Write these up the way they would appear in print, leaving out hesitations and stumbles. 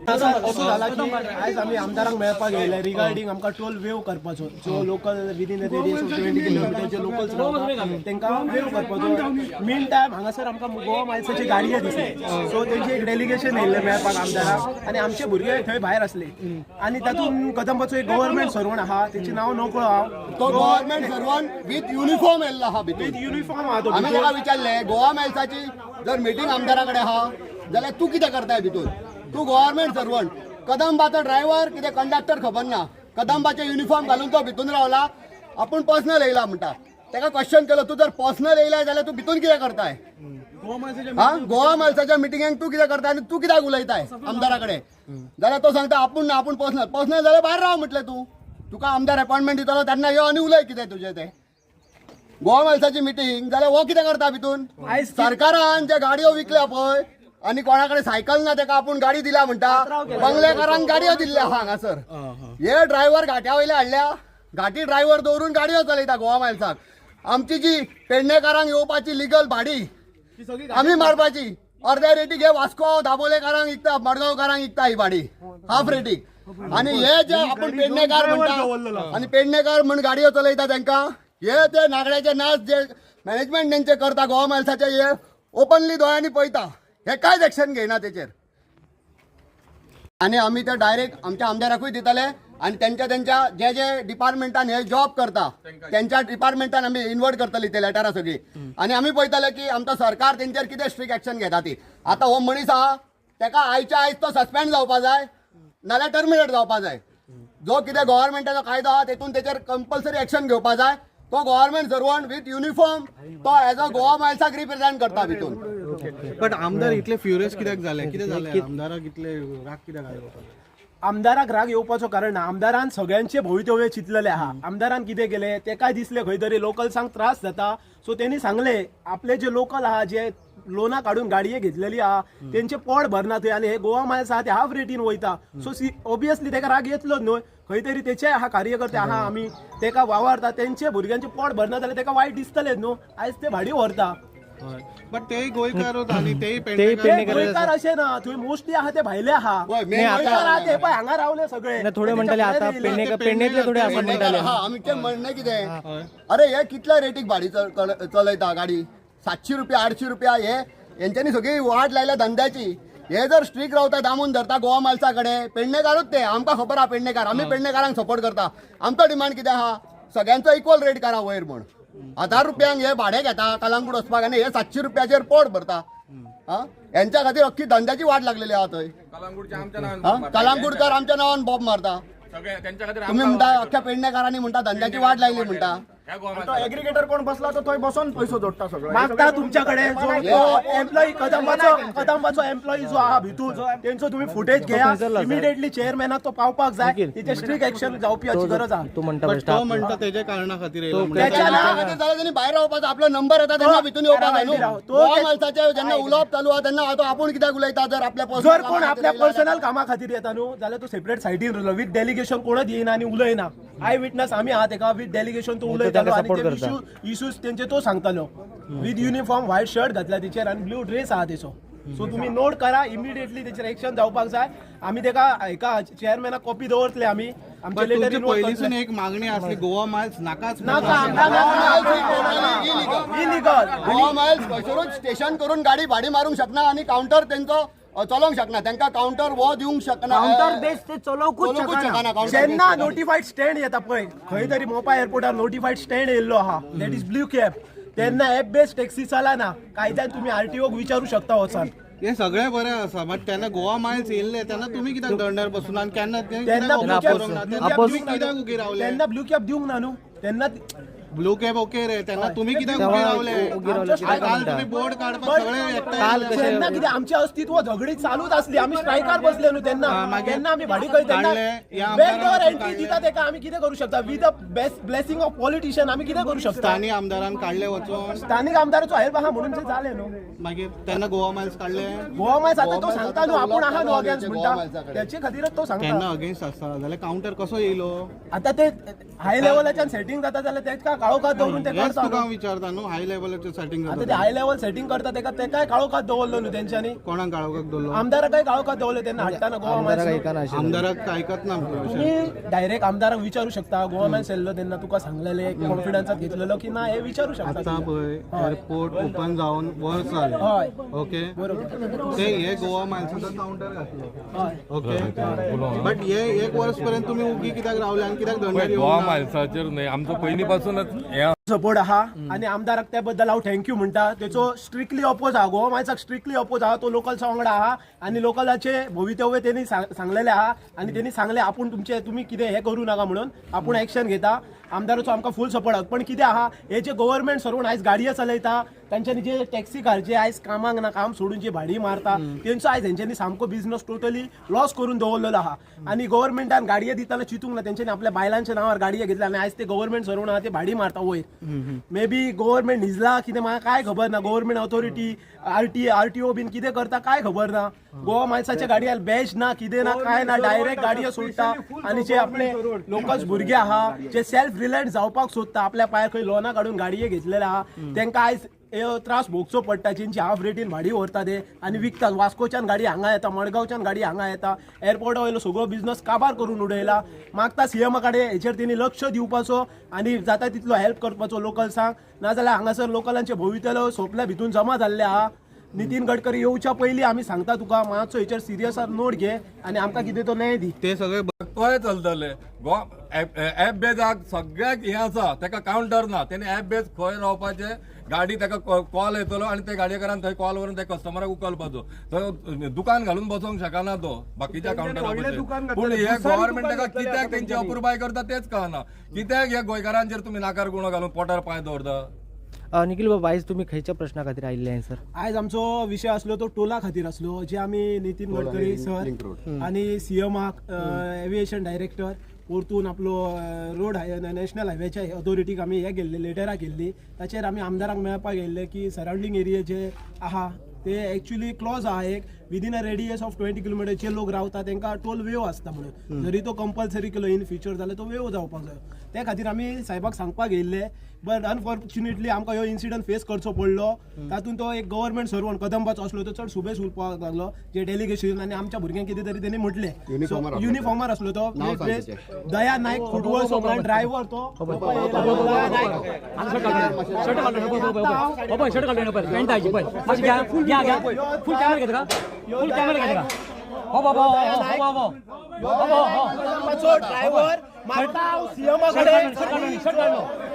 असं झाला की आज आम्ही आमदारांक मेळपाक गेले रिगार्डिंग आमकां टोल वेव करपाचो जो local within the radius of 20 kilometre जे लोकल्स रावता तांकां वेव करपाचो मीन टायम हांगासर आमकां गोवा मायल्साची गाडयो दिसली सो तेंची एक डेलिगेशन येयल्लें मेळपाक आमदाराक आनी आमचे भुरगे थंय भायर आसले आनी तातूंत कदंबाचो एक गव्हर्नमेंट सर्वंट आहा तेचें नांव नकळो आहा तो गव्हर्नमेंट सर्वंट विथ युनिफॉर्म येयल्लो आहा भितर विथ युनिफॉर्म आहा तो आमी ताका विचारले गोवा मायल्साची जर मिटींग आमदारा कडेन आहा जाल्यार तूं कितें करताय भितर तूं गव्हर्नमेंट सर्वंट कदंबाचो ड्रायव्हर कितें कंडक्टर खबर ना कदंबाचे युनिफॉर्म घालून तो भितून रावला आपूण पर्सनल येयला म्हणटा ताका क्वेश्चन केलो तूं जर पर्सनल येयला जाल्यार तूं भितून कितें करताय हा गोवा मायल्साच्या मिटिंगेक तूं कितें करता आनी तूं कित्याक उलयताय आमदारा कडेन जाल्यार तो सांगता आपूण ना आपूण पर्सनल जाल्यार भायर राव म्हटलें तूं तुका आमदार अपॉइंटमेंट दितलो तेन्ना यो आनी उलय कितें तुजें तें गोवा मायल्साची मिटींग जाल्यार हो कितें करता भितून सरकारान जे गाडयो विकल्या पळय आनी कोणाकडे सायकल ना ताका आपूण गाडी दिल्या म्हणटा बंगलेकारांक गाडयो दिल्ल्या हांगासर हे ड्रायव्हर घाट्या वयले हाडल्या घाटी ड्रायव्हर दवरून गाडयो चलयता गोवा मायल्साक आमची जी पेडणेकारांक येवपाची लिगल भाडी आमी मारपाची अर्ध्या रेटीक हे वास्को दाबोलेकारांक विकता मडगांवकारांक विकता ही भाडी हाफ रेटीक आनी हे जे आपूण पेडणेकार म्हणटा आनी पेडणेकार म्हण गाडयो चलयता तांकां हे ते नागड्याचे नाच जे मॅनेजमेंट तेंचे करता गोवा मायल्साचे हे ओपनली दोळ्यांनी पळयता हे कांयच एक्शन घेयना तेचेर आनी आमी ते डायरेक्ट आमच्या आमदाराकूय दितले आनी त्यांच्या जे जे डिपार्टमेंटान हे जॉब करता त्यांच्या डिपार्टमेंटान आमी इन्वर्ट करतली ते लेटरां सगळी आनी आमी पळयतले की आमचो सरकार तेंचेर कितें स्ट्रिक्ट एक्शन घेता ती आतां हो मनीस आहा ताका आयच्या आयज तो सस्पेंड जावपा जाय नाल्यार टर्मिनेट जावपा जाय जो कितें गव्हर्नमेंटाचो कायदो आहा तेतून तेचेर कंपल्सरी एक्शन घेवपा जाय तो गव्हर्नमेंट सर्वंट विथ युनिफॉर्म तो एज अ गोवा मायल्साक रिप्रेझेंट करता भितून बट आमदार इतले फ्युरियस कित्याक जाले कितें जालें आमदाराक इतले राग कित्याक आयलो आमदाराक राग येवपाचो कारण ना आमदारान सगळ्यांचे भवितव्य चिंतलेले आहा आमदारान कितें केलें तेकाय दिसले खंय तरी लोकल्सांक त्रास जाता सो तेणी सांगले आपले जे लोकल आहा जे लोना काढून गाडये घेतलेली आहा तेंचे पोट भरना थंय आनी हे गोवा मायल्स आहा ते हाफ रेटीन वयता सो ऑब्वियसली तेका राग येतलोच न्हय खंय तरी तेचे आहा कार्यकर्ते आहा आमी तेका वावरता तेंचे भुरग्यांचे पोट भरना जाल्यार तेका वायट दिसतलेच न्हू आयज ते भाडी व्हरता बट तेय गोंयकार आनी तेय गोंयकार अशें ना थंय मोस्टली आहा ते भायले आहा गोंयकार आहा ते पळय हांगा रावले सगळे थोडे म्हणटाले आता पेडणेतले थोडे आसा म्हणटाले आमचे म्हणणें कितें अरे हे कितल्या रेटीक भाडी चलयता गाडी 700 रुपया 800 रुपया हे यांच्यानी सगळी वाट लायल्या धंद्याची हे जर स्ट्रीक रावता दामून धरता गोवा मायल्सा कडेन पेडणेकारूच ते आमकां खबर आहा पेडणेकार आमी पेडणेकारांक सपोर्ट करता आमचो डिमांड कितें आहा सगळ्यांचो इक्वल रेट करा वयर म्हण 1000 रुपयांक हे भाडे घेता कलांगूट वचपाक आनी हे 700 रुपयाचेर पोट भरता यांच्या खातीर अख्खी धंद्याची वाट लागलेली आहा थंय कलांगूटकर आमच्या नांवान बॉब मारता तुम्ही म्हणता अख्ख्या पेडणेकारांनी म्हणता धंद्याची वाट लायली म्हणटा एग्रीगेटर कोण बसला तो थंय बसून पैसो जोडटा सगळो मागता तुमच्याकडे जो एम्प्लॉई कदंबाचो एम्प्लॉई जो आहा भितूर तेंचो तुम्ही फुटेज घेया इमिडिएटली चेअरमॅनाक तो पावपाक जाय तिचे स्ट्रिक्ट एक्शन जावपी हाची गरज आहा तू म्हणटा तेच्या कारणां खातीर येयलो जाल्यार भायर रावपाचो आपलो नंबर येता तेन्ना भितून येवपाक जाय न्हू गोवा मायल्साचे जेन्ना उलोवप चालू आहा तेन्ना तो आपूण कित्याक उलयता जर आपल्या पर्सनल कामा खातीर येता न्हू जाल्यार तो सेपरेट सायडीन उरलो विथ डेलिगेशन कोणच येयना आनी उलयना आय विटनस आमी आहा तेका विथ डेलिगेशन तो उलयतालो आनी ते इश्यूज तेंचे तो सांगतालो विथ युनिफॉर्म व्हाईट शर्ट घातला तेचेर आनी ब्लू ड्रेस आहा तेचो सो तुम्ही नोट करा इमिडिएटली तेचेर एक्शन जावपाक जाय आमी तेका एका चेअरमॅनाक कॉपी दवरतले आमी आमचे लेटरीन पयलींसून एक मागणी आसली गोवा मायल्स नाकाच इलिगल गोवा मायल्स खंयसरूच स्टेशन करून गाडी भाडी मारूंक शकना आनी काउंटर तेंचो चलोवंक शकना तांकां काउंटर वो दिवंक शकना काउंटर बेस ते चलोवंकूच शकना जेन्ना नोटिफाईड स्टँड येता पळय खंय तरी मोपा एअरपोर्टार नोटिफाईड स्टँड येयल्लो आहा दॅट इज ब्लू कॅब तेन्ना ॲप बेस्ड टॅक्सी चलना कायद्यान तुम्ही आरटीओक विचारू शकता वचून हे सगळे बरें आसा बट तेन्ना गोवा मायल्स येयल्ले तेन्ना तुमी कित्याक दंडार बसून आनी केन्ना तेन्ना ब्लू कॅब दिवंक ना न्हू तेन्ना ब्लू कॅब ओके रे तेन्ना तुम्ही कित्याक उबे रावले काल तुम्ही बोर्ड काडपाक सगळे तेन्ना कितें आमचे अस्तित्व झगडी चालूच आसली आमी स्ट्रायकार बसले न्हू तेन्ना तेन्ना आमी भाडी खंय तेन्ना बेगडोर एंट्री दिता तेका आमी कितें करूं शकता with the best blessing of politician आमी कितें करूं शकता स्थानीक आमदारान काडले वचून स्थानीक आमदाराचो हेल्प आहा म्हणून ते जाले न्हू मागीर तेन्ना गोवा मायल्स काडले गोवा मायल्स आतां तो सांगता न्हू आपूण आहा न्हू अगेन्स्ट म्हणटा त्याचे खातीरच तो सांगता अगेन्स्ट आसता जाल्यार काउंटर कसो येयलो आतां ते हाय लेवलाच्यान सेटिंग जाता जाल्यार तेका काळोखात दवरून ते हेच करता तुका न्हू. विचारता न्हू हाय लेवलाचे सेटिंग आता ते हाय लेवल सेटिंग करता ते काय काळोखात दवरलो न्हू तेंच्यांनी. कोणाक काळोखाक दवरलो आमदाराक काय काळोखात दवरले त्यांना हाडटाना गोवा मायल्स. आमदाराक ऐकत ना तुम्ही डायरेक्ट आमदाराक विचारू शकता गोवा मायल्स येल्लो तेन्ना तुका सांगलेले कॉन्फिडन्सात घेतलेलो की ना हे विचारू शकता आता तुम्ही. पळय एअरपोर्ट ओपन जावन वर्स जाले हय ओके बरोबर. ते हे गोवा मायल्साचो काउंटर घातलो हय ओके बट हे एक वर्स पर्यंत तुम्ही उगी कित्याक रावले आनी कित्याक दंड गोवा मायल्साचेर न्हय आमचो पयलींपासूनच हे सपोर्ट आहा आणि आमदाराक त्या बद्दल हांव थँक्यू म्हणटा. तेचो स्ट्रिक्टली ऑपोज आहा, गोवा मायल्साक स्ट्रिक्टली ऑपोज आहा. तो लोकल्सा वांगडा आहा आणि लोकलाचे भवितव्य त्यांनी सांगलेले आहा आणि त्यांनी सांगले आपण तुम्ही कितें हे करू नका म्हणून आपण ऍक्शन घेता. आमदाराचो आमकां फूल सपोर्ट आहा. पण कितें आहा हे जे गव्हर्नमेंट सर्वंट आयज गाडयो चलयता तांच्यांनी जे टॅक्सी कार जे आयज कामाक ना काम सोडून जे भाडी मारता तेंचो आयज हेंच्यांनी सामको बिझनस टोटली लॉस करून दवरलेलो आहा. आणि गव्हर्नमेंटान गाडये दिताना चिंतूंक ना तेंच्यांनी आपल्या बायलांच्या नांवार गाडये घेतल्या आणि आयज ते गव्हर्नमेंट सर्वंट आहा ते भाडी मारता वयर. मे बी गव्हर्नमेंट न्हिजला कितें म्हाका काय खबर ना. गव्हर्नमेंट ऑथॉरिटी आरटीओ बीन कितें करता काय खबर ना. गोवा मायल्साच्या गाडयार बॅच ना कितें ना काय ना डायरेक्ट गाडयो सोडटा आणि जे आपले लोकल्स भुरगे आहा जे सेल्फ रिलायंट जावपाक सोदता आपल्या पायार खंय लोना काडून गाडये घेतलेले आहा तांकां आयज त्रास भोगचो पडटा. जेंची हाफ रेटीन भाडी व्हरता ते आनी विकतात. वास्कोच्यान गाडी हांगा येता, मडगांवच्यान गाडी हांगा येता. एअरपोर्टा वयलो सगळो बिझनस काबार करून उडयला. मागता सीएमा कडेन हेचेर तेणी लक्ष दिवपाचो आनी जाता तितलो हेल्प करपाचो लोकल्सांक. नाजाल्यार हांगासर लोकलांचे भवितव्य सोपल्या भितून जमा जाल्ले आहा. नितीन गडकरी येवच्या पयलीं आमी सांगता तुका मातसो हेचेर सिरियस नोट घे आनी आमकां कितें तो न्याय दी. ते सगळे तोय चलतले ऍप बेजाक सगळ्याक हे आसा तेका काउंटर ना. तेणे ऍप बेज खंय रावपाचे गाडी तेका कॉल येतलो आणि ते गाडयेकारान थंय कॉल करून त्या कस्टमराक उखलपाचो. थंय दुकान घालून बसोंक शकना तो बाकीच्या काउंटरार. पूण हे गव्हर्नमेंट ताका कित्याक तेंची अप्रुबाय करता तेच कळना. कित्याक हे गोंयकारांचेर तुम्ही नाकार गुणो घालून पोटार पांय दवरता. निखिल बाबा आयज तुम्ही खंयच्या प्रश्ना खातीर आयिल्ले आहे सर? आयज आमचो विषय असलो तो टोला खातीर असलो जे आमी नितीन गडकरी सर आणि सीएमाक एव्हिएशन डायरेक्टर परतून आपलो रोड नॅशनल हायवेच्या ऑथॉरिटीक आमी हे गेल्ले लेटरां केल्ली. ताचेर आमी आमदाराक मेळपाक गेल्ले की सरावंडींग एरिया जे आहा ते एक्चुअली क्लॉज आहा एक विदीन अ रेडियस ऑफ 20 किलोमिटरचे लोक रावता तांकां टोल वेव आसता म्हणून. जरी तो कंपल्सरी केलो इन फ्युचर जाल्यार तो वेव जावपाक जाय. त्या खातीर आमी साहेबाक सांगपाक येयल्ले. बट अनफॉर्च्युनेटली आमकां ह्यो इन्सिडंट फेस करचो पडलो. तातूंत तो एक गव्हर्नमेंट सर्वंट कदंबाचो असलो तो चड सुबेज उरपाक लागलो जे डेलिगेशन आनी आमच्या भुरग्यांक कितें तरी तेणी म्हटले युनिफॉर्मार असलो तो दया नायक फुटबॉल ड्रायव्हर तो ड्रायव्हर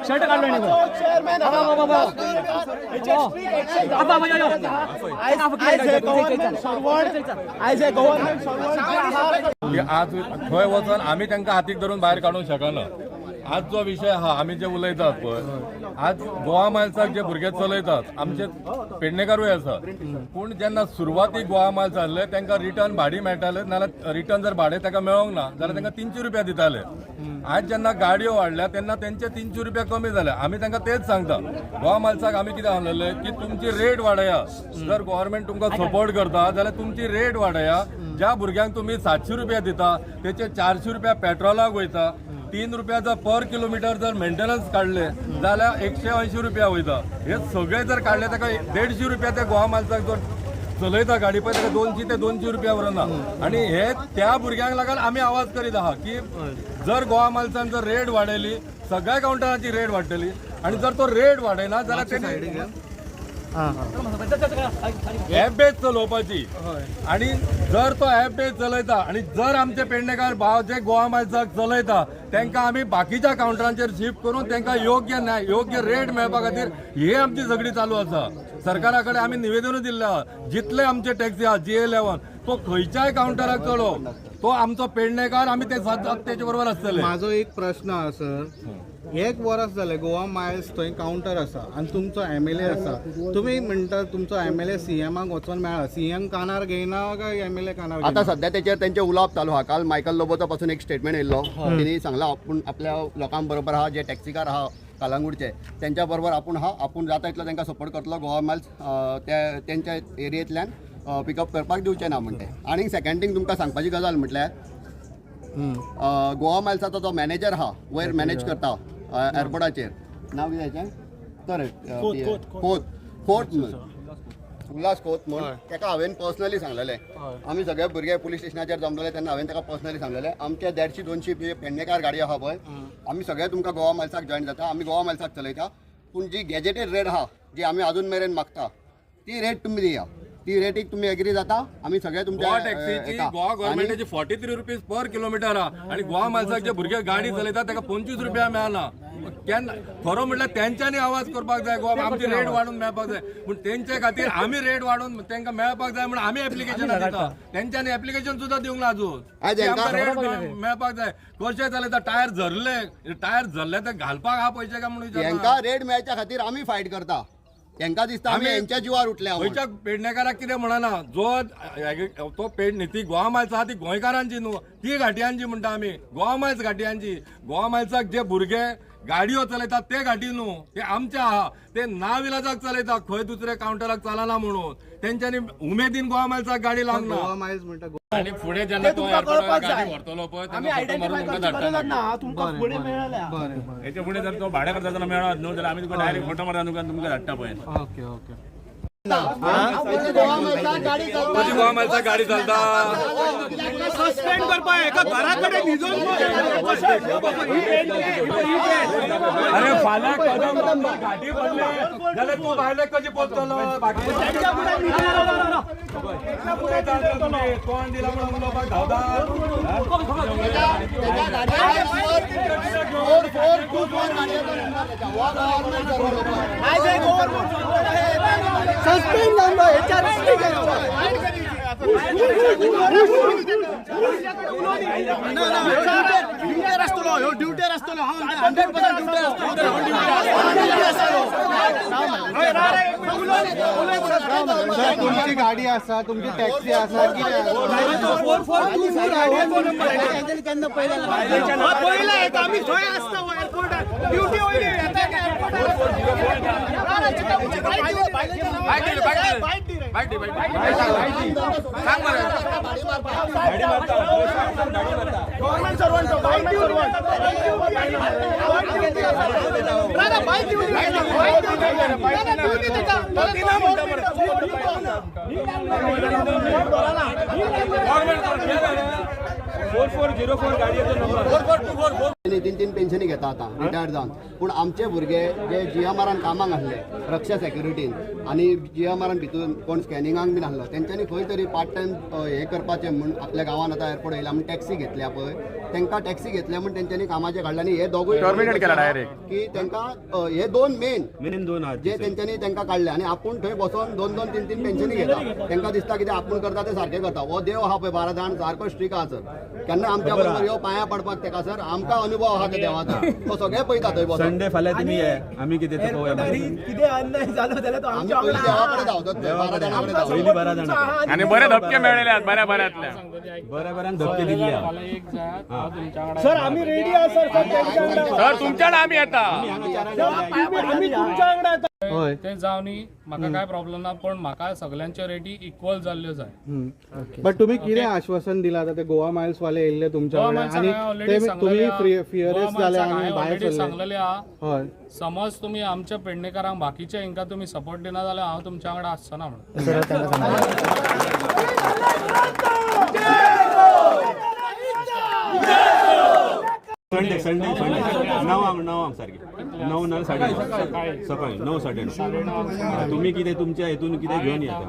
शर्ट आज खंय वचून आमी तांकां हातीक धरून भायर काडूंक शकना. आज जो विषय आहा आमी जे उलयतात पळय आज गोवा मायल्साक जे भुरगे चलयतात आमचे पेडणेकारूय आसा. पूण जेन्ना सुरवातीक गोवा मायल्स जाल्ले तांकां रिटर्न भाडी मेळटाले नाल्यार रिटर्न जर भाडें ताका मेळोंक ना जाल्यार तांकां 300 रुपया दिताले. आज जेन्ना गाडयो वाडल्या तेन्ना तेंचे 300 रुपया कमी जाले. आमी तांकां तेच सांगता गोवा मायल्साक आमी कितें सांगलेले की तुमची रेट वाडया. जर गव्हर्नमेंट तुमकां सपोर्ट करता जाल्यार तुमची रेट वाडया. ज्या भुरग्यांक तुम्ही 700 रुपया दिता त्याचे 400 रुपया पेट्रोलाक वयता. 3 रुपयाचा पर किलोमीटर जर मेंटेनन्स काढले जाल्यार 180 रुपया वयता. हे सगळे जर काढले ताका 150 रुपया ते गोवा मायल्साक जर चलयता गाडी पळय ताका 200 ते 200 रुपया व्हरना. आणि हे त्या भुरग्यांक लागून आमी आवाज करीत आहा की जर गोवा मायल्सान जर रेट वाडयली सगळ्या काउंटरांची रेट वाडटली. आणि जर तो रेट वाडयना जाल्यार तेणी ऍप बेज चलोवपाची. आणि जर तो ऍप बेज चलयता आणि जर आमचे पेडणेकार भाव जे गोवा मायल्साक चलयता तांकां आमी बाकीच्या काउंटरांचेर शिफ्ट करून तांकां योग्य रेट मेळपा खातीर ही आमची झगडी चालू आसा. सरकारा कडेन आमी निवेदनूय दिल्लें आहा जितले आमचे टॅक्सी आहा GA11 तो खंयच्याय काउंटराक चलो तो आमचो पेडणेकार आमी ते तेचे बरोबर आसतले. माझो एक प्रश्न आहा सर. 1 वर्स जालें गोवा मायल्स थंय काउंटर आसा आनी तुमचो MLA आसा. तुमी म्हणटा तुमचो MLA CMाक वचून मेळ्ळा. CM कानार घेयना काय MLA कानार? आता सध्या त्याचेर त्यांचे उलोवप चालू आहा. काल मायकल लोबोचा पासून एक स्टेटमेंट येयल्लो. त्यांनी सांगला आपण आपल्या लोकां बरोबर आहा जे टॅक्सीकार आहा कालांगूटचे त्यांच्या बरोबर आपण जाता इतलो तांकां सपोर्ट करतलो. गोवा मायल्स त्यांच्या एरियेंतल्यान पिकअप करपाक दिवचे ना म्हणटे. आणि सेकंड थिंग तुमकां सांगपाची गजाल म्हटल्यार गोवा मायल्साचो जो मॅनेजर आहा वयर मॅनेज करता एअरपोर्टाचेर नाव कितें करेक्ट खोत उल्हास खोत म्हण ताका हांवें पर्सनली सांगलेलें आमी सगळे भुरगे पुलीस स्टेशनाचेर जमलेले तेन्ना हांवें ताका पर्सनली सांगलेलें आमचे 150-200 पेडणेकार गाडी आहा पळय आमी सगळे तुमकां गोवा मायल्साक जॉईन जाता आमी गोवा मायल्साक चलयता पूण जी गॅजेटेड रेट आहा जी आमी अजून मेरेन मागता ती रेट तुमी दिया ती रेटीक तुमी एग्री जाता आमी सगळे गोवा तुमच्या टॅक्सीची गोवा गव्हर्नमेंटाची 43 रुपीज पर किलोमिटर आणि गोवा माणसाक जे भुरगे गाडी चलयतात ताका 25 रुपया मेळना केन्ना खरो म्हटल्यार तेंच्यांनी आवाज करपाक जाय गोवा आमची रेट वाडून मेळपाक जाय पूण तेंचे खातीर आमी रेट वाडून तांकां मेळपाक जाय म्हणून आमी एप्लिकेशन दिता तेंच्यांनी एप्लिकेशन सुद्धा दिवंक ना अजून रेट मेळपाक जाय कशें चलयता टायर झरले ते घालपाक हा पयशे काय म्हणून हांकां रेट मेळच्या खातीर आमी फायट करता तांकां दिसता आमी हेंच्या जिवार उठल्या गोंयच्या पेडणेकाराक कितें म्हणना जो तो पेडणे ती गोवा मायल्स आहा ती गोंयकारांची न्हू ती घाटियांची म्हणटा आमी गोवा मायल्स घाटियांची गोवा मायल्साक जे भुरगे गाडयो चलयतात ते घाटी न्हू ते आमचे आहा ते नाविलाजाक चलयता खंय दुसऱ्या कावंटराक चलना म्हणून तेंच्यांनी उमेदीन गोवा मायल्साक गाडी लावंक गोवा ना मायल्स म्हणटा आणि फुडें जेन्ना ते तो तुमकां एअरपोर्टार कळपाक गाडी जाय. व्हरतलो पळय आमी तेन्ना फोटो आयडेंटिफाय मारून तुमकां करची धाडटा गरज ना तुमकां फुडें मेळल्या याच्या पुढे जर तो भाड्या करता मेळत न्हू जाल्यार आमी तुका डायरेक्ट फोटो मारता तुमकां धाडटा पळय ओके ओके गोवा मायल्साक गाडी चलता कशी गोवा मायल्साक गाडी चलता सस्पेंड करपाक एका घरा कडेन न्हिदून अरे फाल्यां कदम घाटी पडले जाल्यार तूं भायले कशी पोचतलो तोंड दिला म्हणून उलोवपाक धांवता त्याच्या गाडयेचो नंबर 4424 गाडयेचो नंबर त्याच्या हो गव्हर्नमेंट सस्पेंड जालो हेच्यार ड्युटेर आसतलो ह्यो ड्युटेर आसतलो हांव 100% ड्युटेर सर तुमची गाडी आसा तुमची टॅक्सी आसा कितें पयला येता आमी थंय आसता एअरपोर्टार ड्युटी वयली गव्हर्नमेंट सर्वंट तीन पेन्शनी घेता आतां रिटायर्ड जावन पूण आमचे भुरगे जे GMR कामाक आसले रक्षा सेक्युरिटीन आनी GMR भितून कोण स्कॅनिंगाक बीन आसलो तेंच्यांनी खंय तरी पार्ट टायम हे करपाचें म्हूण आपल्या गांवांत आतां एअरपोर्ट येयला म्हूण टॅक्सी घेतल्या पळय तांकां टॅक्सी घेतल्या म्हूण तेंच्यांनी कामाचें काडलें आनी हे दोगूय टर्मिनेट केला डायरेक्ट की तांकां हे दोन मेन दोन जे तेंच्यांनी तांकां काडले आनी आपूण थंय बसोन 2-2, 3-3 पेन्शनी घेता तांकां दिसता कितें आपूण करता तें सारकें करता हो देव आहा पळय 12 जाण सारको स्ट्रीक आहा सर केन्ना आमच्या बरोबर ह्यो पांया पडपाक तेका सर आमकां अनुभव आहा त्या देवाचो तो सगळे पळयता थंय बसोन संडे फाल्यां तुमी ये आमी कितें ते पळोवया कितें अन्याय जालो जाल्यार तो आमी आमच्या पयलीं देवा कडेन धांवतात 12 जाणां कडेन धांवतात पयलीं 12 जाणां आणि बरे धपके मेळलेले बऱ्या बऱ्यातल्या बऱ्याक धपके दिल्ले सर आम्ही रेडी आहा सर सर तुमच्याकडे आम्ही येता आम्ही तुमच्या वांगडा होय ते जावनी म्हाका काय प्रॉब्लेम ना पण म्हाका सगळ्यांच्या रेटी इक्वल जाल्ल्यो जाय बट तुम्ही कितें आश्वासन दिला आता ते गोवा मायल्स वाले येयल्ले तुमच्या गोवा कडेन मायल्साक आणि already ते सांगलेलें तुम्ही आहा. फियरेस गोवा जाले मायल्साक आणि हांवें भायर already सरले सांगलेलें आहा होय समज तुम्ही आमच्या पेडणेकारांक बाकीच्या हिंका तुम्ही सपोर्ट दिना जाल्यार हांव तुमच्या वांगडा आसचना म्हणून संडे संडे णवांक सारखे 9 ना 9:30 सकाळी 9 9:30 तुम्ही कितें तुमच्या हेतून कितें घेवन येता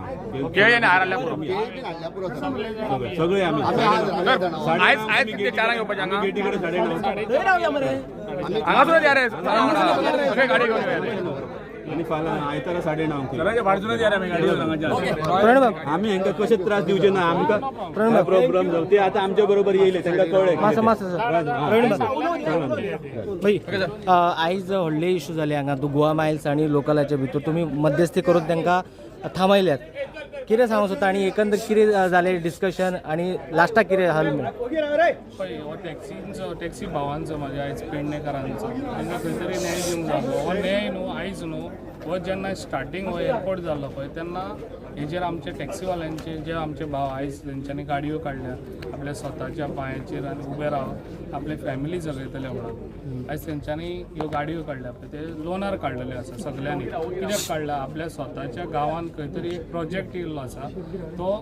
सगळे आमी गेटी कडेन 9:30 आणि फाल्यां आयतारा 9:30 आमी हेंका कशे त्रास दिवचे ना आमकां प्रॉब्लेम जाऊ ते आता आमच्या बरोबर येयले तांकां कळ्ळें आयज व्हडले इश्यू जाले हांगा गोवा मायल्स आणि लोकलाच्या भितर तुम्ही मध्यस्थी करून तांकां थांबयल्यात कितें सांगू सोदता आनी एकंदर कितें जालें डिस्कशन आनी लास्टाक कितें हल पळय हो टॅक्सी भावांचो म्हाज्या आयज पेडणेकारांचो तांकां खंय तरी न्याय दिवंक जाय हो न्याय न्हू आयज न्हू व जेन्ना स्टार्टींग हो एअरपोर्ट जाल्लो पळय तेन्ना हेजेर आमचे टॅक्सीवाल्यांचे जे आमचे भाव आयज तेंच्यांनी गाडयो काडल्या आपल्या स्वताच्या पांयाचेर आनी उबे रावन आपले फॅमिली जगयतले म्हणून आयज तेंच्यांनी ह्यो गाडयो काडल्या पळय ते लोनार काडलेले आसा सगल्यांनी. कित्याक काडला? आपल्या स्वताच्या गांवांत खंय तरी एक प्रोजेक्ट येयल्लो आसा तो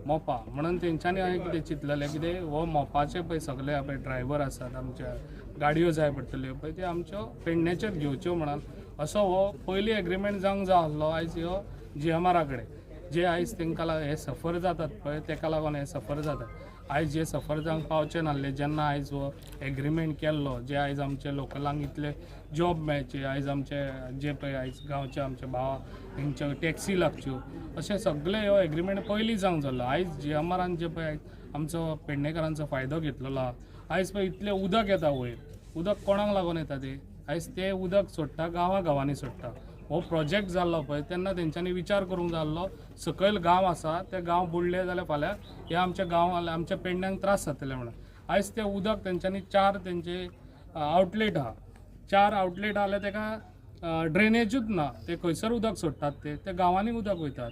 मोपा म्हणून तेंच्यांनी हांवें कितें चिंतलेलें कितें हो मोपाचे पळय सगळे पळय ड्रायव्हर आसात आमच्या गाडयो जाय पडटल्यो पळय त्यो आमच्यो पेडण्याच्योच घेवच्यो म्हणून असो हो पयली एग्रीमेंट जावंक जाय आसलो. आयज ह्यो GMR कडेन जे आयज तांकां हे सफर जातात पळय तेका लागून हे सफर जातात. आयज जे सफर जावंक पावचे नासले जेन्ना आयज हो एग्रीमेंट केल्लो जे आयज आमचे लोकलांक इतले जॉब मेळचे आयज आमचे जे पळय आयज गांवचे आमचे भाव तेंच्यो टॅक्सी लागच्यो अशें सगळे हो एग्रीमेंट पयलीं जावंक जाल्लो. आयज GMRन जे पळय आमचो पेडणेकारांचो फायदो घेतलेलो आहा. आयज पळय इतलें उदक येता वयर उदक कोणाक लागून येता ते आयज ते उदक सोडटा गांवांनी सोडटा. हो प्रोजेक्ट जाल्लो पळय तेन्ना तेंच्यांनी विचार करूंक जाय आसलो सकयल गांव आसा ते गांव बुडले जाल्यार फाल्यां हे आमच्या गांवां आमच्या पेडण्यांक त्रास जातले म्हणून आयज ते उदक तेंच्यांनी 4 तेंचे आउटलेट आहा 4 आउटलेट आहा जाल्यार तेका ड्रेनेजूच ना. ते खंयसर उदक सोडटात ते गांवांनी उदक वयतात.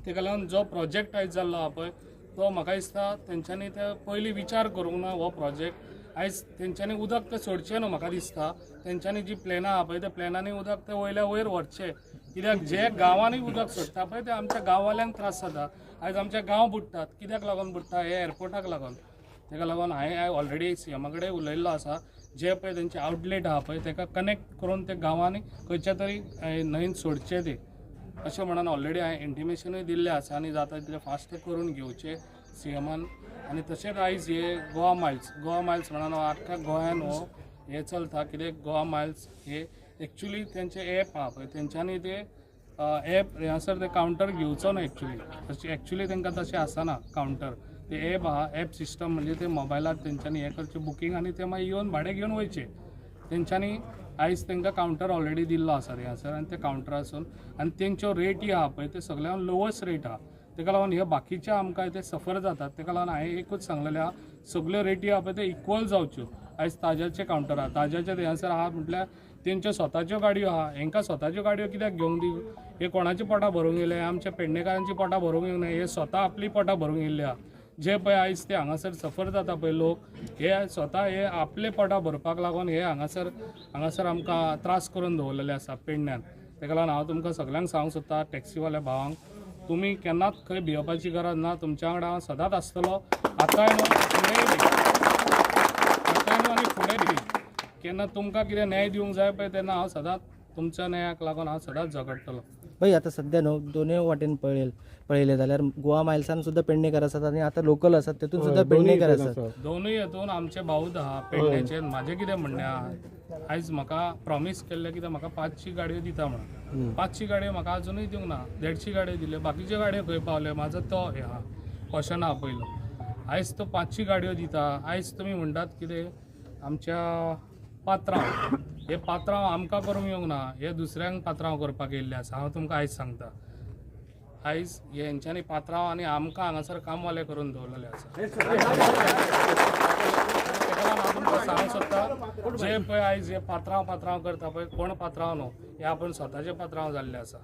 तेका लागून जो प्रोजेक्ट आयज जाल्लो आहा पळय तो म्हाका दिसता तेंच्यांनी ते पयलीं विचार करूंक ना. हो प्रोजेक्ट आयज तेंच्यांनी उदक ते सोडचें न्हू म्हाका दिसता. तेंच्यांनी जी प्लॅनां आहा पळय त्या प्लॅनांनी उदक ते वयल्या वयर व्हरचें कित्याक जे गांवांनी उदक सोडटा पळय ते आमच्या गांववाल्यांक त्रास जाता. आयज आमचे गांव बुडटात कित्याक लागून बुडटा हे एअरपोर्टाक लागून. तेका लागून हांवें ऑलरेडी CM कडेन उलयल्लो आसा जे पळय तेंचे आउटलेट आहा पळय ताका कनेक्ट करून ते गांवांनी खंयच्या तरी न्हंयेन सोडचे ते अशें म्हणून ऑलरेडी हांवें इंटिमेशनूय दिल्लें आसा आनी जाता तितलें फास्ट करून घेवचे CMन. आनी तशेंच आयज हे गोवा मायल्स म्हणून आख्ख्या गोंयान हो हे चलता कितें गोवा मायल्स हे एक्चुली तेंचे एप आहा पळय तेंच्यांनी ते एप हांगासर ते कावंटर घेवचो ना एक्चुली तांकां तशें आसना कावंटर. ते एप आहा एप सिस्टम म्हणजे ते मोबायलार तेंच्यांनी हे करचें बुकींग आनी ते मागीर येवन भाडें घेवन वयचे. तेंच्यांनी आयज तांकां कावंटर ऑलरेडी दिल्लो आसा हांगासर आनी ते कावंटरासून आनी तेंच्यो रेटी आहा पळय ते सगळ्यांत लोवस्ट रेट आहा. तेका लागून हे बाकीचे आमकां ते सफर जातात. तेका लागून हांवें एकूच सांगलेलें आहा सगल्यो रेटी आहा पळय ते इक्वल जावच्यो. आयज ताज्याचे कावंटर आहा ताज्याचे हांगासर आहा म्हटल्यार तेंच्यो स्वताच्यो गाडयो आहा. हांकां स्वताच्यो गाडयो कित्याक घेवंक दिवं? हे कोणाची पोटां भरूंक येयले आमच्या पेडणेकारांची पोटां भरूंक येवंक ना. हे स्वता आपली पोटां भरूंक येयल्ले आहा. जे पळय आयज ते हांगासर सफर जाता पळय लोक हे स्वता हे आपले पोटां भरपाक लागून हे हांगासर आमकां त्रास करून दवरलेले आसा पेडण्यान. तेका लागून हांव तुमकां सगळ्यांक सांगूंक सोदता टॅक्सीवाल्या भावांक तुमी केन्नाच खंय भिवपाची गरज ना. तुमच्या वांगडा हांव सदांच आसतलो. आतांय आनी फुडें बी केन्ना तुमकां कितें न्याय दिवंक जाय पळय तेन्ना हांव सदांच तुमच्या न्यायाक लागून हांव सदांच झगडटलो. भाई आता सध्या न्हू दोनूय वाटेन पळयले जाल्यार गोवा मायल्सान सुद्धा पेडणेकर आसात आणि आता लोकल आसात तेतून सुद्धा पेडणेकर आसात. दोनूय हेतून आमचे भाऊच आहा पेडण्याचे. म्हाजें कितें म्हणणें आहा आयज म्हाका प्रॉमीस केल्लें कितें म्हाका 500 गाडयो दिता म्हणून 500 गाडयो म्हाका अजुनूय दिवंक ना. 150 गाडयो दिल्यो बाकीच्यो गाडयो खंय पावल्यो म्हाजो तो हे आहा क्वेश्चन आहा पयलो. आयज तो 500 गाडयो दिता. आयज तुमी म्हणटात कितें आमच्या पात्रांव हे पात्रांव आमकां करूंक येवंक ना हे दुसऱ्यांक पात्रांव करपाक येयल्ले आसा. हांव तुमकां आयज सांगता आयज हेंच्यांनी पात्रांव आनी आमकां हांगासर कामवाले करून दवरलेले आसा. तेका लागून हांव तुमकां सांगूंक सोदता जे पळय आयज हे पात्रांव करता पळय कोण पात्रांव न्हू हे आपूण स्वताचे पात्रांव जाल्ले आसा.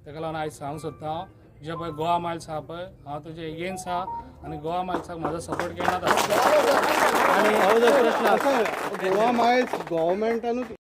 तेका लागून आयज सांगूंक सोदता हांव जे पळय गोवा मायल्स आहा पळय हांव तेजे एगेन्स्ट आहा आनी गोवा मायल्साक म्हाजो सपोर्ट केन्नाच आसता. गोवा मायल्स गव्हर्मेंटानूच